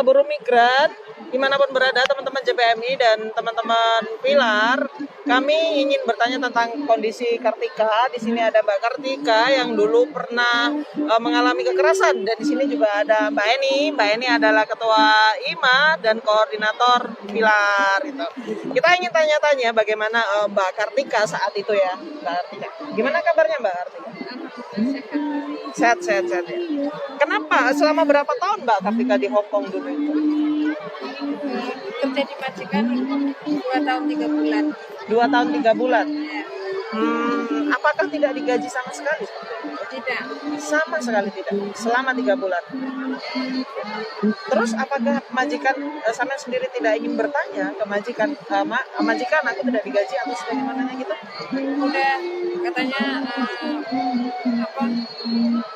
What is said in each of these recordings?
buruh migran, dimanapun berada teman-teman JPMI dan teman-teman Pilar, kami ingin bertanya tentang kondisi Kartika. Di sini ada Mbak Kartika yang dulu pernah mengalami kekerasan, dan di sini juga ada Mbak Eni. Mbak Eni adalah ketua IMA dan koordinator Pilar. Gitu. Kita ingin tanya-tanya bagaimana Mbak Kartika saat itu ya, Mbak Kartika. Gimana kabarnya Mbak Kartika? Sehat ya. Kenapa? Selama berapa tahun Mbak Kartika di Hong Kong dulu itu? Kerja di majikan 2 tahun 3 bulan. 2 tahun 3 bulan? Apakah tidak digaji sama sekali? Tidak. Sama sekali tidak, selama 3 bulan. Terus apakah majikan sampean sendiri tidak ingin bertanya ke majikan, majikan aku tidak digaji atau sebagaimana gitu? Udah katanya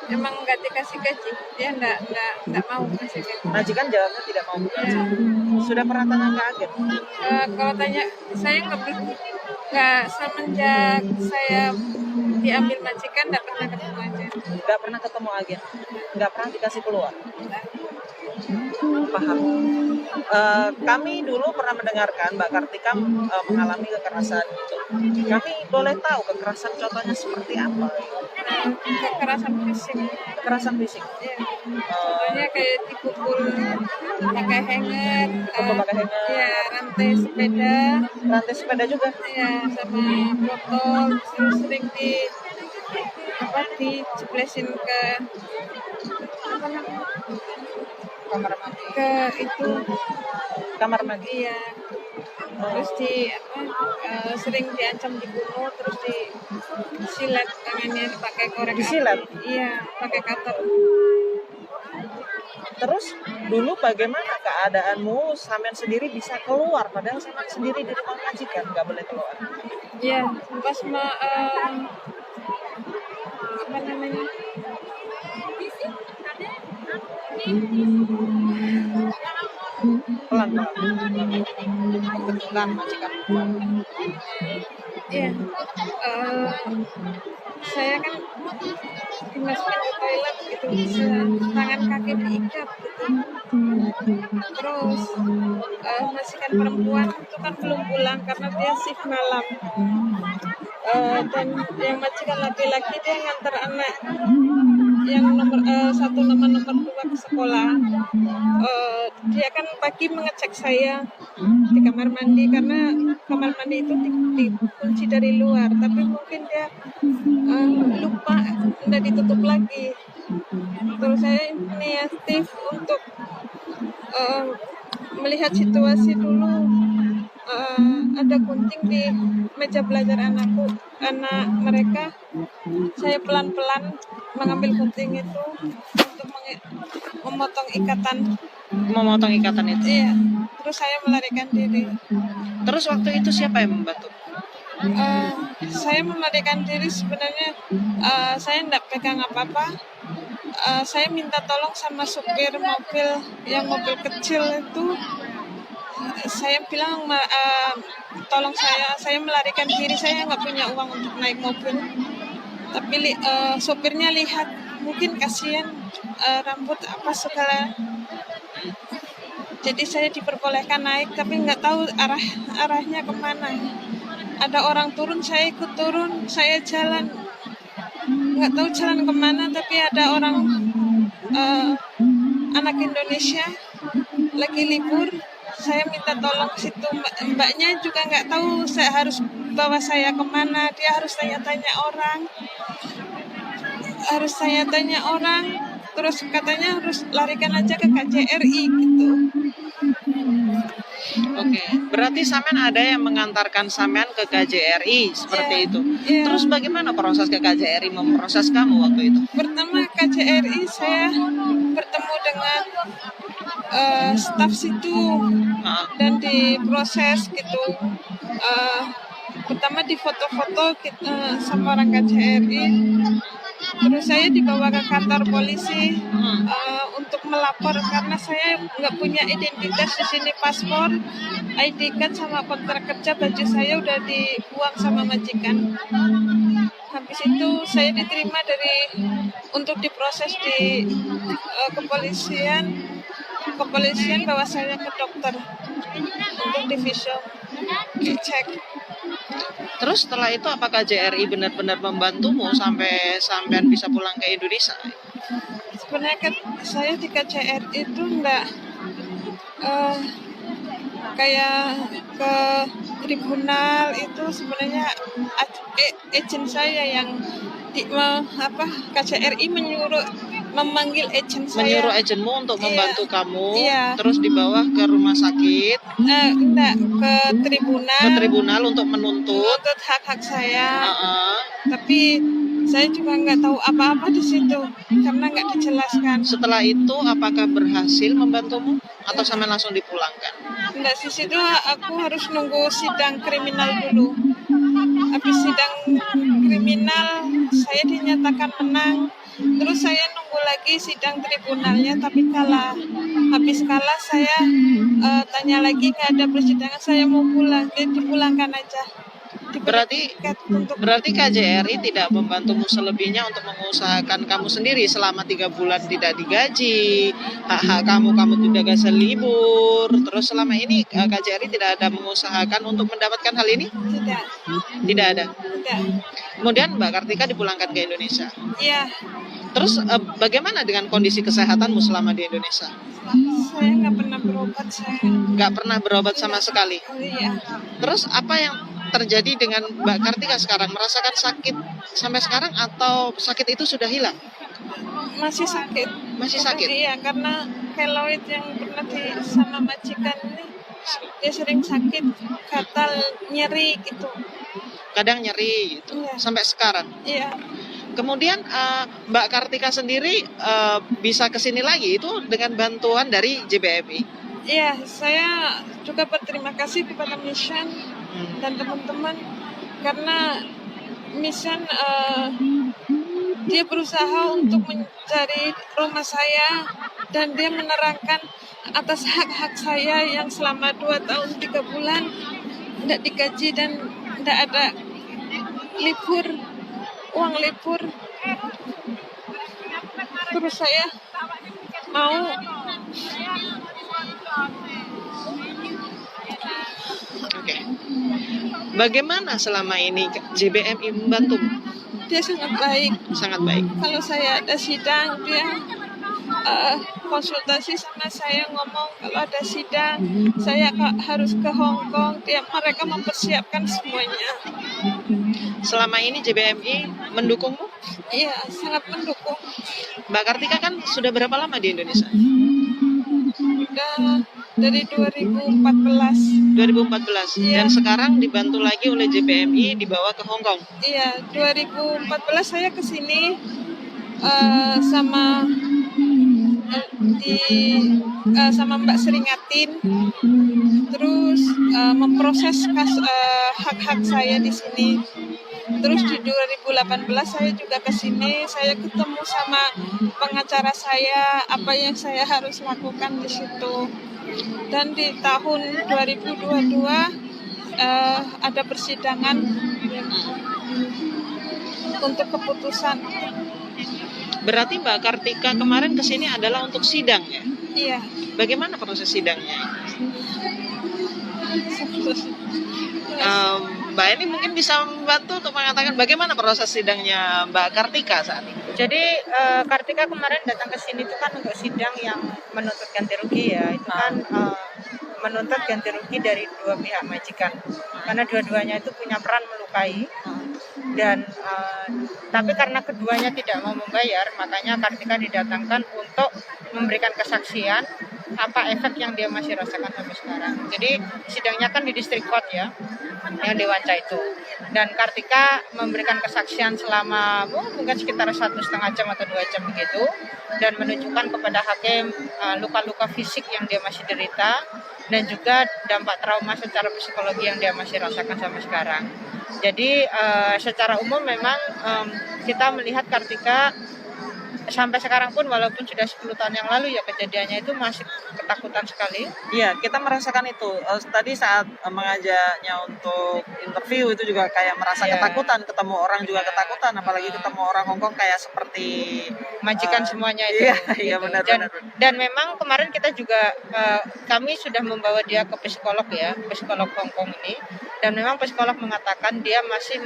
emang nggak dikasih gaji, dia nggak mau kasih gaji. Majikan jawabnya tidak mau gaji. Sudah pernah tanya ke agen? Kalau tanya, saya nggak semenjak saya diambil majikan nggak pernah ketemu agen. Nggak pernah ketemu agen, nggak pernah dikasih keluar. Paham. Kami dulu pernah mendengarkan Mbak Kartika mengalami kekerasan itu. Kami boleh tahu kekerasan contohnya seperti apa? Kekerasan fisik. Kekerasan fisik. Ya. Contohnya kayak dipukul pakai hanger. Ya, rantai sepeda. Rantai sepeda juga. Ya, sama botol. Sering dijeblesin ke kamar mandi. Ke itu kamar mandi. Iya. Terus sering diancam dibunuh, terus disilat tangannya pakai korek. Disilat? Iya, pakai cutter. Terus dulu bagaimana keadaanmu? Sampean sendiri bisa keluar padahal sampean sendiri di rumah majikan nggak boleh keluar. Iya, pas apa namanya? Pelan kebetulan majikan. Iya. Saya kan dimasukin ke toilet gitu, tangan kaki diikat gitu. Terus majikan perempuan itu kan belum pulang karena dia shift malam. Dan yang majikan laki-laki dia ngantar anak yang nomor 1 sama nomor 2 ke sekolah. Dia kan pagi mengecek saya di kamar mandi karena kamar mandi itu dikunci dari luar, tapi mungkin dia lupa, udah ditutup lagi. Terus saya inisiatif untuk melihat situasi dulu. Ada gunting di meja belajar anak mereka. Saya pelan-pelan mengambil gunting itu untuk memotong ikatan itu. Iya. Terus saya melarikan diri. Terus waktu itu siapa yang membantu? Saya melarikan diri sebenarnya. Saya tidak pegang apa-apa. Saya minta tolong sama supir mobil kecil itu. Saya bilang tolong saya melarikan diri, saya nggak punya uang untuk naik mobil. Tapi sopirnya lihat, mungkin kasihan rambut apa segala. Jadi saya diperbolehkan naik, tapi nggak tahu arahnya kemana. Ada orang turun, saya ikut turun, saya jalan, nggak tahu jalan kemana. Tapi ada orang anak Indonesia lagi libur. Saya minta tolong ke situ, mbaknya juga nggak tahu saya harus bawa saya kemana. Dia harus tanya-tanya orang, terus katanya harus larikan aja ke KJRI gitu. Oke, berarti sampean ada yang mengantarkan sampean ke KJRI seperti itu. Yeah. Terus bagaimana proses ke KJRI memproses kamu waktu itu? Pertama KJRI saya bertemu dengan staf situ dan diproses gitu. Pertama di foto-foto sama orang KJRI. Terus saya dibawa ke kantor polisi untuk melapor karena saya nggak punya identitas di sini, paspor, ID card sama kontrak kerja, baju saya udah dibuang sama majikan. Habis itu saya diterima untuk diproses di kepolisian. kepolisian bawa saya ke dokter untuk divisum, dicek. Terus setelah itu apakah JRI benar-benar membantumu sampai sampean bisa pulang ke Indonesia? Sebenarnya kan saya di KCR itu enggak eh, kayak ke tribunal itu sebenarnya agent saya yang KCRI memanggil agent saya. Menyuruh agenmu untuk membantu kamu, Iya. terus dibawa ke rumah sakit, Enggak, ke tribunal untuk menuntut. hak-hak saya. Uh-uh. Tapi saya juga nggak tahu apa-apa di situ karena nggak dijelaskan. Setelah itu apakah berhasil membantumu atau sampai langsung dipulangkan? Enggak, di situ aku harus nunggu sidang kriminal dulu. Habis sidang kriminal saya dinyatakan menang. Terus saya nunggu lagi sidang tribunalnya tapi kalah. Habis kalah saya tanya lagi nggak ada persidangan, saya mau pulang. Dia dipulangkan aja. Berarti KJRI tidak membantumu selebihnya untuk mengusahakan kamu sendiri selama 3 bulan tidak digaji, hak kamu tidak bisa libur. Terus selama ini KJRI tidak ada mengusahakan untuk mendapatkan hal ini? Tidak ada. Tidak. Kemudian Mbak Kartika dipulangkan ke Indonesia. Iya. Terus bagaimana dengan kondisi kesehatanmu selama di Indonesia? Saya nggak pernah berobat. Nggak pernah berobat sama sekali? Iya. Terus apa yang terjadi dengan Mbak Kartika sekarang? Merasakan sakit sampai sekarang atau sakit itu sudah hilang? Masih sakit. Masih sakit? Iya, karena keloid yang pernah sama majikan ini dia sering sakit, gatal, nyeri gitu. Kadang nyeri gitu. Iya. Sampai sekarang? Iya. Kemudian Mbak Kartika sendiri bisa kesini lagi itu dengan bantuan dari JBMI? Iya, saya juga berterima kasih kepada Mission dan teman-teman karena Mission dia berusaha untuk mencari rumah saya dan dia menerangkan atas hak-hak saya yang selama 2 tahun 3 bulan tidak digaji dan tidak ada uang libur. Terus saya mau Oke. Bagaimana selama ini JBMI membantu? Dia sangat baik. Sangat baik. Kalau saya ada sidang, dia konsultasi sama saya, ngomong kalau ada sidang, saya harus ke Hong Kong. Mereka mempersiapkan semuanya. Selama ini JBMI mendukungmu? Iya, sangat mendukung. Mbak Kartika kan sudah berapa lama di Indonesia? Sudah dari 2014. 2014. Iya. Dan sekarang dibantu lagi oleh JBMI dibawa ke Hong Kong. Iya, 2014 saya ke sini sama Mbak Seringatin, terus memproses hak-hak saya di sini. Terus di 2018 saya juga ke sini, saya ketemu sama pengacara saya, apa yang saya harus lakukan di situ. Dan di tahun 2022 ada persidangan untuk keputusan. Berarti Mbak Kartika kemarin ke sini adalah untuk sidang ya? Iya. Bagaimana proses sidangnya? Mbak ini mungkin bisa membantu untuk mengatakan bagaimana proses sidangnya Mbak Kartika saat ini. Jadi Kartika kemarin datang ke sini itu kan untuk sidang yang menuntut ganti rugi ya. Itu kan menuntut ganti rugi dari dua pihak majikan. Karena dua-duanya itu punya peran melukai. Dan tapi karena keduanya tidak mau membayar, makanya Kartika didatangkan untuk memberikan kesaksian apa efek yang dia masih rasakan sampai sekarang. Jadi sidangnya kan di District Court ya, yang Dewanca itu. Dan Kartika memberikan kesaksian selama mungkin sekitar 1,5 jam atau 2 jam begitu, dan menunjukkan kepada hakim luka-luka fisik yang dia masih derita dan juga dampak trauma secara psikologi yang dia masih rasakan sampai sekarang. Jadi secara umum memang kita melihat Kartika sampai sekarang pun walaupun sudah 10 tahun yang lalu ya kejadiannya itu masih ketakutan sekali. Iya, kita merasakan itu. Tadi saat mengajaknya untuk interview itu juga kayak merasa Iya. ketakutan, ketemu orang juga Iya. ketakutan, apalagi ketemu orang Hongkong kayak seperti Majikan semuanya itu. Iya, iya gitu. benar dan, benar. dan memang kemarin kita juga kami sudah membawa dia ke psikolog ya, psikolog Hongkong ini, dan memang psikolog mengatakan dia masih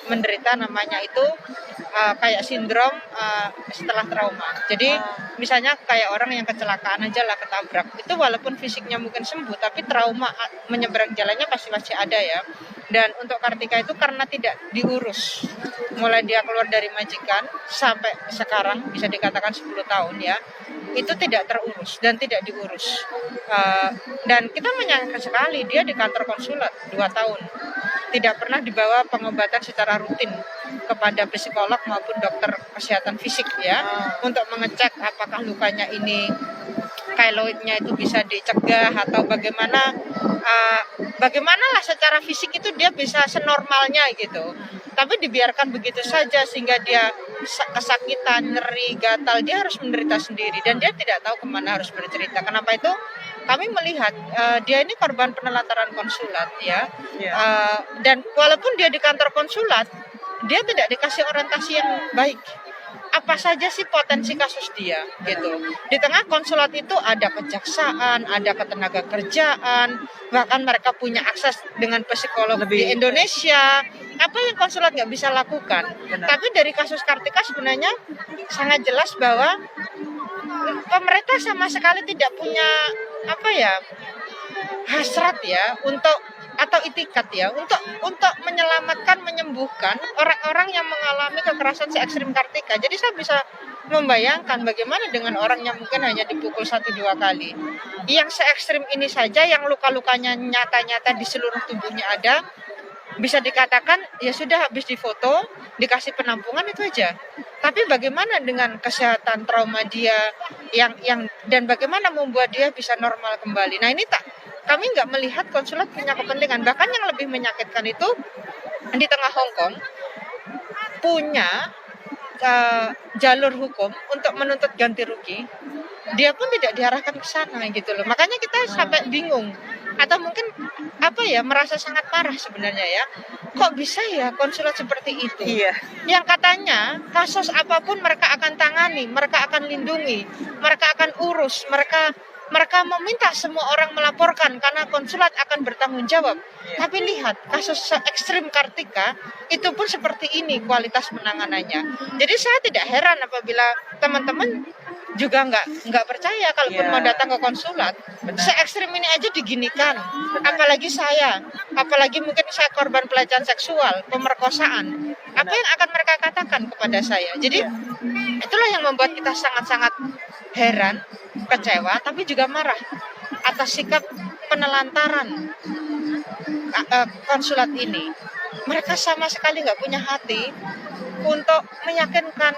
menderita namanya itu kayak sindrom setelah trauma. Jadi misalnya kayak orang yang kecelakaan aja lah, ketabrak, itu walaupun fisiknya mungkin sembuh tapi trauma menyeberang jalannya pasti masih ada ya. Dan untuk Kartika itu karena tidak diurus, mulai dia keluar dari majikan sampai sekarang bisa dikatakan 10 tahun ya, itu tidak terurus dan tidak diurus. Dan kita menyayangkan sekali dia di kantor konsulat 2 tahun tidak pernah dibawa pengobatan secara rutin kepada psikolog maupun dokter kesehatan fisik ya, untuk mengecek apakah lukanya ini keloidnya itu bisa dicegah atau bagaimana lah secara fisik itu dia bisa senormalnya gitu. Tapi dibiarkan begitu saja sehingga dia kesakitan, nyeri, gatal, dia harus menderita sendiri dan dia tidak tahu kemana harus bercerita. Kenapa itu? Kami melihat dia ini korban penelantaran konsulat ya. Dan walaupun dia di kantor konsulat, dia tidak dikasih orientasi yang baik. Apa saja sih potensi kasus dia gitu. Di tengah konsulat itu ada kejaksaan, ada ketenaga kerjaan, bahkan mereka punya akses dengan psikolog di Indonesia. Apa yang konsulat nggak bisa lakukan? Benar. Tapi dari kasus Kartika sebenarnya sangat jelas bahwa pemerintah sama sekali tidak punya hasrat ya untuk atau itikat ya untuk menyelamatkan, menyembuhkan orang-orang yang mengalami kekerasan se ekstrim Kartika. Jadi saya bisa membayangkan bagaimana dengan orang yang mungkin hanya dipukul 1-2 kali. Yang se ekstrim ini saja yang luka-lukanya nyata-nyata di seluruh tubuhnya ada, bisa dikatakan ya sudah habis difoto, dikasih penampungan itu aja. Tapi bagaimana dengan kesehatan trauma dia yang dan bagaimana membuat dia bisa normal kembali. Nah ini kami nggak melihat konsulat punya kepentingan. Bahkan yang lebih menyakitkan itu di tengah Hong Kong punya jalur hukum untuk menuntut ganti rugi. Dia pun tidak diarahkan ke sana gitu loh. Makanya kita sampai bingung atau mungkin merasa sangat marah sebenarnya ya. Kok bisa ya konsulat seperti itu? Iya. Yang katanya kasus apapun mereka akan tangani, mereka akan lindungi, mereka akan urus, mereka meminta semua orang melaporkan karena konsulat akan bertanggung jawab. Tapi lihat kasus ekstrim Kartika itu pun seperti ini kualitas penanganannya. Jadi saya tidak heran apabila teman-teman juga nggak percaya kalaupun mau datang ke konsulat. Se ekstrim ini aja diginikan. Apalagi saya, apalagi mungkin saya korban pelecehan seksual, pemerkosaan. Apa yang akan mereka katakan kepada saya? Jadi itulah yang membuat kita sangat-sangat heran, kecewa, tapi juga marah atas sikap penelantaran konsulat ini. Mereka sama sekali nggak punya hati untuk meyakinkan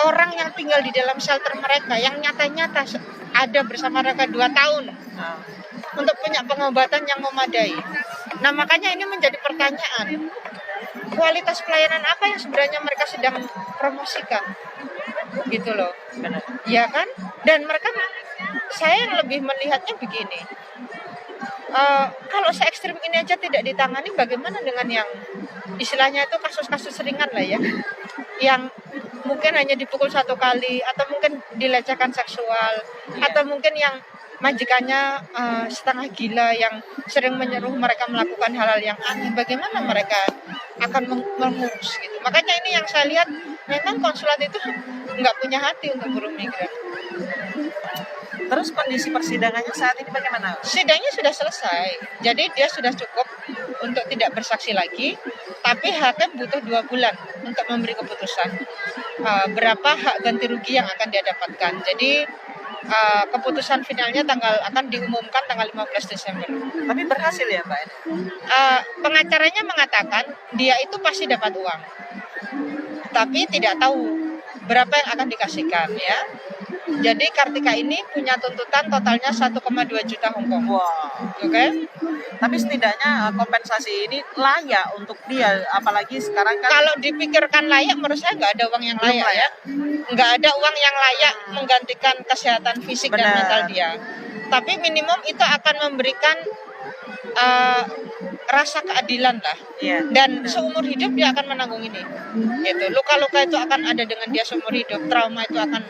orang yang tinggal di dalam shelter mereka yang nyata-nyata ada bersama mereka 2 tahun untuk punya pengobatan yang memadai. Nah makanya ini menjadi pertanyaan, kualitas pelayanan apa yang sebenarnya mereka sedang promosikan gitu loh. Ya kan? Dan mereka, saya yang lebih melihatnya begini, kalau se ekstrim ini aja tidak ditangani, bagaimana dengan yang istilahnya itu kasus-kasus ringan lah ya, yang mungkin hanya dipukul 1 kali atau mungkin dilecehkan seksual, atau mungkin yang majikannya setengah gila yang sering menyuruh mereka melakukan hal-hal yang aneh. Bagaimana mereka akan mengurus gitu. Makanya ini yang saya lihat, memang konsulat itu nggak punya hati untuk buruh migran. Terus kondisi persidangannya saat ini bagaimana? Sidangnya sudah selesai, jadi dia sudah cukup untuk tidak bersaksi lagi, tapi hakim butuh 2 bulan untuk memberi keputusan berapa hak ganti rugi yang akan dia dapatkan. Jadi keputusan finalnya akan diumumkan tanggal 15 Desember. Tapi berhasil ya Mbak? Pengacaranya mengatakan dia itu pasti dapat uang, tapi tidak tahu berapa yang akan dikasihkan ya. Jadi Kartika ini punya tuntutan totalnya 1,2 juta Hongkong. Wah. Oke. Tapi setidaknya kompensasi ini layak untuk dia, apalagi sekarang kan Kalau dipikirkan layak, menurut saya nggak ada uang yang Belum layak layak. ya. Nggak ada uang yang layak menggantikan kesehatan fisik dan Benar. mental dia. Tapi minimum itu akan memberikan rasa keadilan lah. Iya. Dan seumur hidup dia akan menanggung ini. Gitu. Luka-luka itu akan ada dengan dia seumur hidup. Trauma itu akan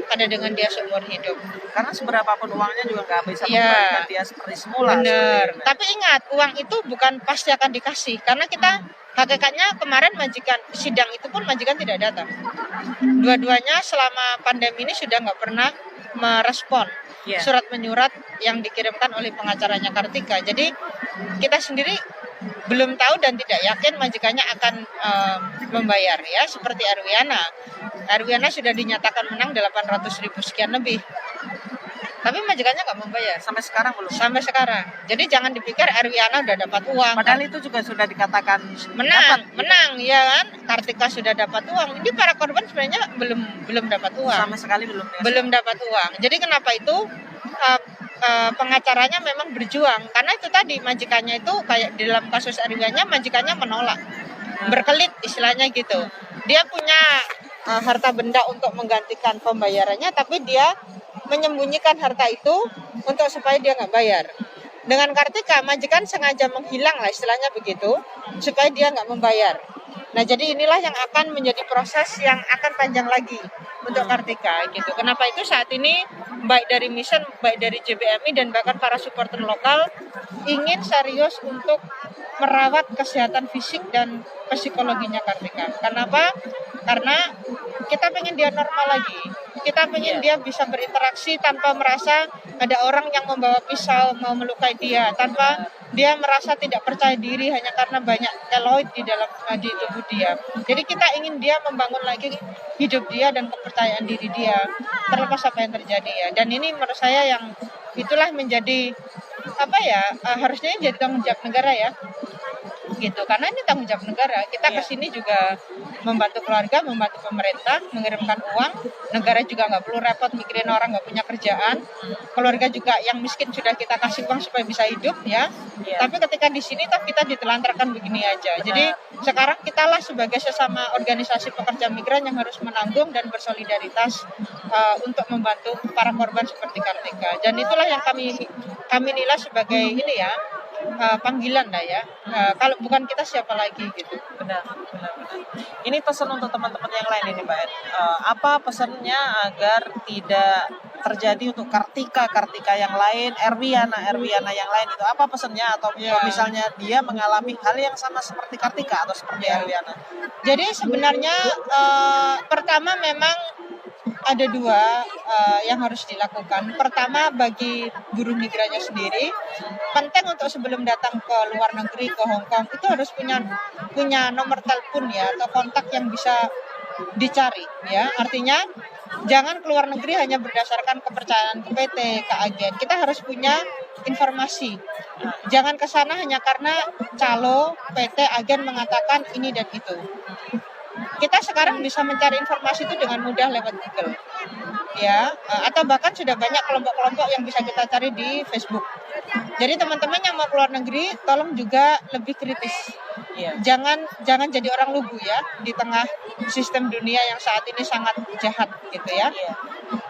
ada dengan dia seumur hidup. Karena seberapapun uangnya juga nggak bisa Iya. mengembalikan dia seperti semula. Benar. seperti itu. Tapi ingat, uang itu bukan pasti akan dikasih. Karena kita hakikatnya kemarin majikan sidang itu pun majikan tidak datang. Dua-duanya selama pandemi ini sudah nggak pernah merespon Iya. surat menyurat yang dikirimkan oleh pengacaranya Kartika. Jadi kita sendiri belum tahu dan tidak yakin majikannya akan membayar ya, seperti Erwiana. Erwiana sudah dinyatakan menang 800.000 sekian lebih. Tapi majikannya nggak membayar Sampai sekarang belum. sampai sekarang. Jadi jangan dipikir Erwiana udah dapat uang. Padahal itu juga sudah dikatakan menang ya kan. Kartika sudah dapat uang. Ini para korban sebenarnya belum dapat uang. sama sekali belum. Ya. Belum dapat uang. Jadi kenapa itu pengacaranya memang berjuang, karena itu tadi majikannya itu kayak di dalam kasus Erwiana, majikannya menolak, berkelit istilahnya gitu. Dia punya harta benda untuk menggantikan pembayarannya, tapi dia menyembunyikan harta itu untuk supaya dia nggak bayar. Dengan Kartika, majikan sengaja menghilang lah istilahnya begitu, supaya dia nggak membayar. Nah, jadi inilah yang akan menjadi proses yang akan panjang lagi untuk Kartika gitu. Kenapa itu saat ini baik dari Mission, baik dari JBMI dan bahkan para supporter lokal ingin serius untuk merawat kesehatan fisik dan psikologinya Kartika. Kenapa? Karena kita pengen dia normal lagi. Kita pengen dia bisa berinteraksi tanpa merasa ada orang yang membawa pisau mau melukai dia, tanpa dia merasa tidak percaya diri hanya karena banyak keloid di dalam di tubuh dia. Jadi kita ingin dia membangun lagi hidup dia dan kepercayaan diri dia terlepas apa yang terjadi ya. Dan ini menurut saya yang itulah menjadi apa ya, harusnya jadi tanggung jawab negara ya. Gitu, karena ini tanggung jawab negara. Kita kesini juga membantu keluarga, membantu pemerintah, mengirimkan uang. Negara juga nggak perlu repot mikirin orang nggak punya kerjaan. Keluarga juga yang miskin sudah kita kasih uang supaya bisa hidup ya. Tapi ketika di sini toh kita ditelantarkan begini aja. Jadi sekarang kitalah sebagai sesama organisasi pekerja migran yang harus menanggung dan bersolidaritas untuk membantu para korban seperti Kartika. Dan itulah yang kami nilai sebagai ini ya, panggilan lah ya. Kalau bukan kita siapa lagi gitu. Benar. Ini pesan untuk teman-teman yang lain ini Mbak En. Apa pesannya agar tidak terjadi untuk Kartika yang lain, Erwiana yang lain itu? Apa pesannya atau misalnya dia mengalami hal yang sama seperti Kartika atau seperti Erwiana? Jadi sebenarnya pertama memang ada dua yang harus dilakukan. Pertama, bagi buruh migrannya sendiri, penting untuk sebelum datang ke luar negeri, ke Hong Kong, itu harus punya nomor telepon ya, atau kontak yang bisa dicari ya. Artinya jangan keluar negeri hanya berdasarkan kepercayaan ke PT, ke agen. Kita harus punya informasi. Jangan ke sana hanya karena calo, PT, agen mengatakan ini dan itu. Kita sekarang bisa mencari informasi itu dengan mudah lewat Google, ya, atau bahkan sudah banyak kelompok-kelompok yang bisa kita cari di Facebook. Jadi teman-teman yang mau keluar negeri, tolong juga lebih kritis. Jangan jadi orang lugu ya di tengah sistem dunia yang saat ini sangat jahat gitu ya.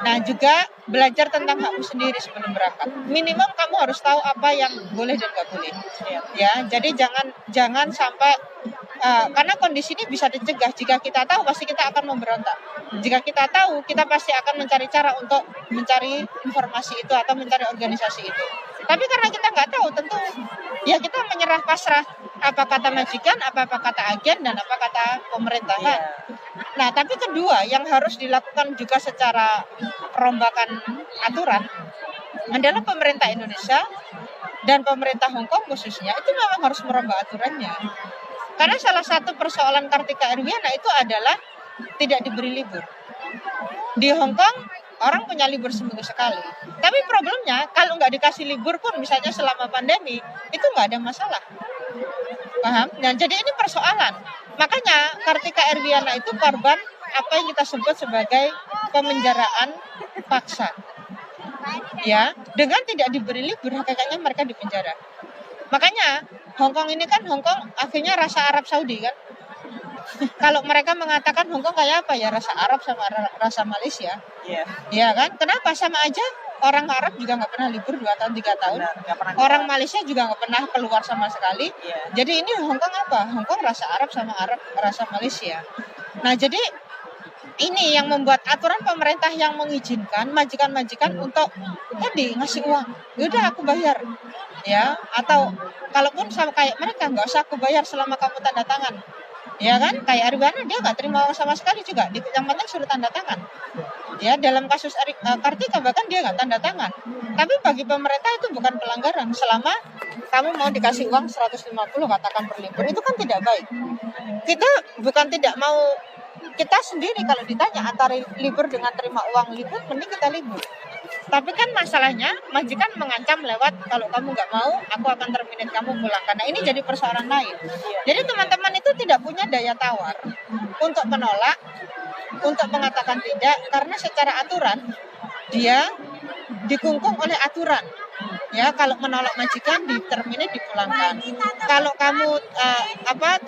Nah, juga belajar tentang hakmu sendiri sebelum berangkat. Minimum kamu harus tahu apa yang boleh dan nggak boleh. Ya, jadi jangan sampai karena kondisi ini bisa dicegah. Jika kita tahu, pasti kita akan memberontak. Jika kita tahu, kita pasti akan mencari cara untuk mencari informasi itu atau mencari organisasi itu. Tapi karena kita nggak tahu, tentu ya kita menyerah pasrah. Apa kata majikan, apa kata agen, dan apa kata pemerintahan. Nah, tapi kedua yang harus dilakukan juga secara perombakan aturan adalah pemerintah Indonesia dan pemerintah Hong Kong khususnya itu memang harus merombak aturannya. Karena salah satu persoalan Kartika Erwiana itu adalah tidak diberi libur. Di Hong Kong orang punya libur seminggu sekali. Tapi problemnya kalau nggak dikasih libur pun misalnya selama pandemi itu nggak ada masalah. Paham? Nah, jadi ini persoalan. Makanya Kartika Erwiana itu korban apa yang kita sebut sebagai pemenjaraan paksa. Ya, dengan tidak diberi libur hakikatnya mereka di penjara. Makanya Hongkong ini kan akhirnya rasa Arab Saudi kan. Kalau mereka mengatakan Hongkong kayak apa ya, rasa Arab sama rasa Malaysia. Iya. Ya kan? Kenapa? Sama aja orang Arab juga nggak pernah libur 2 tahun 3 tahun. Nggak pernah Orang Malaysia juga nggak pernah keluar sama sekali. Iya. Jadi ini Hongkong apa? Hongkong rasa Arab sama rasa Malaysia. Nah jadi ini yang membuat aturan pemerintah yang mengizinkan majikan-majikan untuk tadi ngasih uang. Yaudah aku bayar. Ya, atau kalaupun sama kayak mereka nggak usah aku bayar selama kamu tanda tangan. Ya kan, kayak Arifana dia nggak terima uang sama sekali juga. Yang penting suruh tanda tangan. Ya, dalam kasus Kartika bahkan dia nggak tanda tangan. Tapi bagi pemerintah itu bukan pelanggaran selama kamu mau dikasih uang 150 katakan per libur, itu kan tidak baik. Kita bukan tidak mau, kita sendiri kalau ditanya antara libur dengan terima uang libur, mending kita libur. Tapi kan masalahnya majikan mengancam lewat kalau kamu nggak mau, aku akan terminate kamu pulang. Karena ini jadi persoalan lain. Jadi teman-teman itu tidak punya daya tawar untuk menolak, untuk mengatakan tidak, karena secara aturan dia dikungkung oleh aturan. Ya, kalau menolak majikan diterminate dipulangkan. Kalau kamu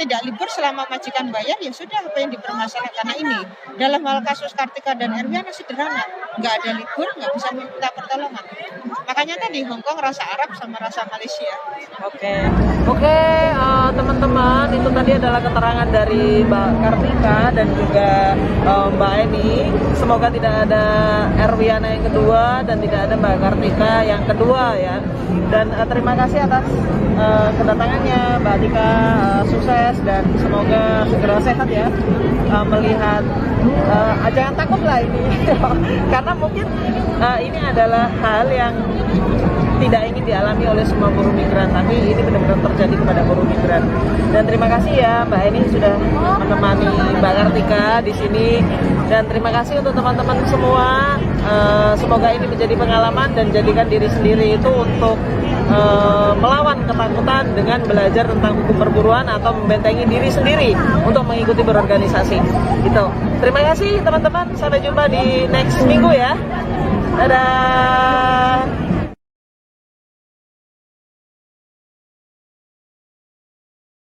tidak libur selama majikan bayar, ya sudah apa yang dipermasalahkan. Karena ini dalam hal kasus Kartika dan Erwiana sederhana, nggak ada libur, nggak bisa minta pertolongan. Makanya tadi Hongkong rasa Arab sama rasa Malaysia. Oke, teman-teman, itu tadi adalah keterangan dari Mbak Kartika dan juga Mbak Eni. Semoga tidak ada Erwiana yang kedua dan tidak ada Mbak Kartika yang kedua ya. Dan terima kasih atas kedatangannya Mbak Tika, sukses dan semoga segera sehat ya. Melihat jangan takut lah ini karena mungkin ini adalah hal yang tidak ingin dialami oleh semua buruh migran, tapi ini benar-benar terjadi kepada buruh migran. Dan terima kasih ya Mbak Eni sudah menemani Mbak Kartika di sini. Dan terima kasih untuk teman-teman semua. Semoga ini menjadi pengalaman dan jadikan diri sendiri itu untuk melawan ketakutan dengan belajar tentang hukum perburuan atau membentengi diri sendiri untuk mengikuti berorganisasi. Gitu. Terima kasih teman-teman. Sampai jumpa di next minggu ya. Dadah.